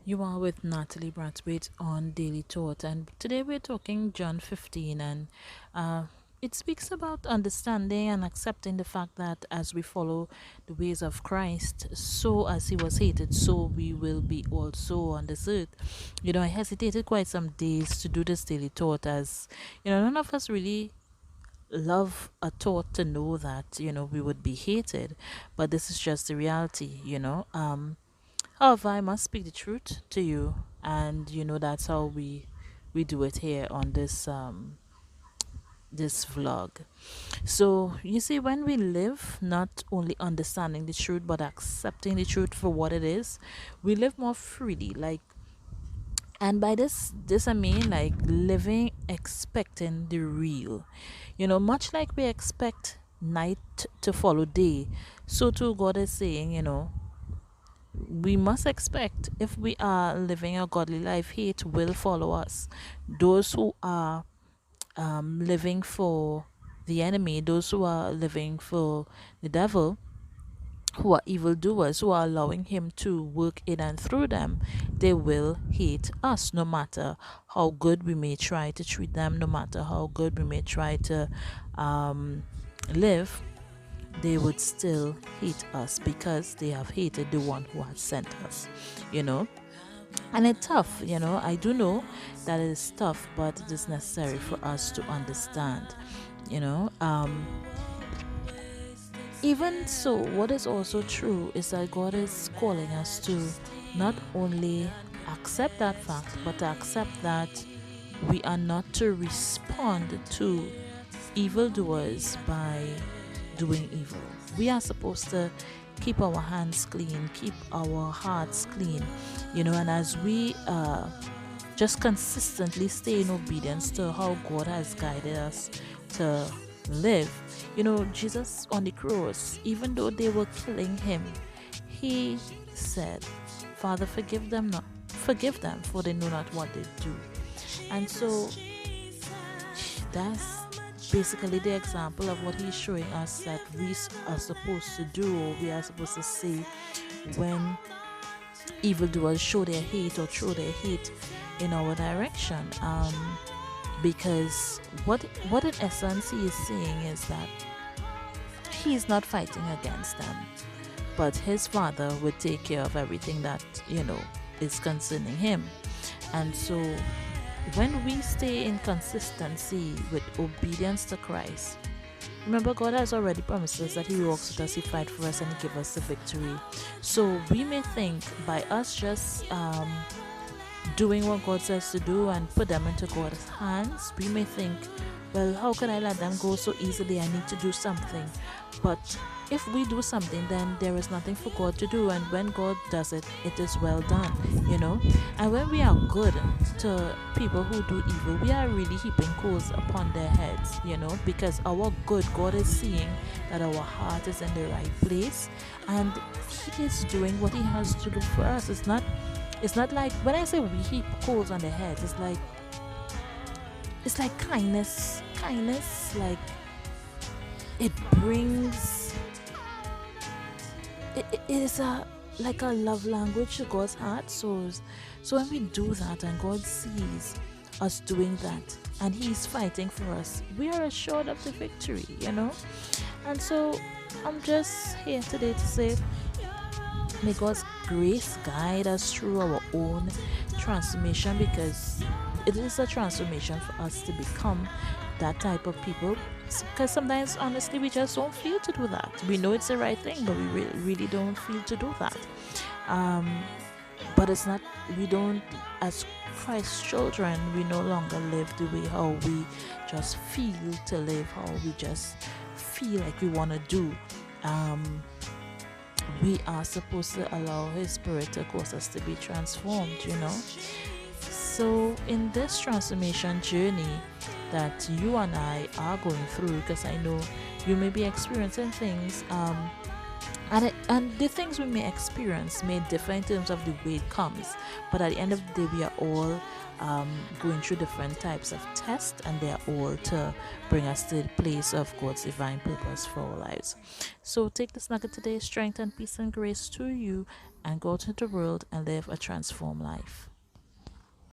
You are with Natalie Brathwaite on Daily Thought, and today we're talking John 15, and it speaks about understanding and accepting the fact that as we follow the ways of Christ, so as he was hated, so we will be also on this earth. I hesitated quite some days to do this Daily Thought, as none of us really love a thought to know that we would be hated, but this is just the reality. However, I must speak the truth to you, and that's how we do it here on this vlog. So you see, when we live not only understanding the truth but accepting the truth for what it is, we live more freely. And by this I mean like living expecting the real. Much like we expect night to follow day, so too God is saying, we must expect, if we are living a godly life, hate will follow us. Those who are living for the enemy, those who are living for the devil, who are evildoers, who are allowing him to work in and through them, they will hate us, no matter how good we may try to treat them, no matter how good we may try to live. They would still hate us because they have hated the one who has sent us, you know. And it's tough, I do know that it is tough, but it is necessary for us to understand, you know. Even so, what is also true is that God is calling us to not only accept that fact, but to accept that we are not to respond to evildoers by doing evil. We are supposed to keep our hands clean, keep our hearts clean, and as we just consistently stay in obedience to how God has guided us to live. Jesus on the cross, even though they were killing him, he said, Father, forgive them, for they know not what they do. And so that's basically the example of what he's showing us that we are supposed to do, or we are supposed to say when evildoers show their hate or throw their hate in our direction. Because what in essence he is saying is that he's not fighting against them, but his father would take care of everything that is concerning him. And so when we stay in consistency with obedience to Christ, remember, God has already promised us that he walks with us, he fights for us, and he gives us the victory. So we may think by us just doing what God says to do and put them into God's hands, we may think, well, how can I let them go so easily? I need to do something. But if we do something, then there is nothing for God to do, and when God does it, it is well done, And when we are good to people who do evil, we are really heaping coals upon their heads, because our good, God is seeing that our heart is in the right place, and he is doing what he has to do for us. It's not like, when I say we heap coals on their heads, it's like kindness, like it brings, it is like a love language to God's heart. So when we do that and God sees us doing that and he's fighting for us, we are assured of the victory, And so I'm just here today to say, may God's grace guide us through our own transformation, because it is a transformation for us to become that type of people. Because sometimes, honestly, we just don't feel to do that. We know it's the right thing, but we really don't feel to do that. But it's not, we don't, as Christ's children, we no longer live the way how we just feel to live, how we just feel like we want to do. We are supposed to allow his spirit to cause us to be transformed, So in this transformation journey that you and I are going through, because I know you may be experiencing things And the things we may experience may differ in terms of the way it comes, but at the end of the day, we are all going through different types of tests, and they are all to bring us to the place of God's divine purpose for our lives. So take this nugget today: strength and peace and grace to you, and go out into the world and live a transformed life.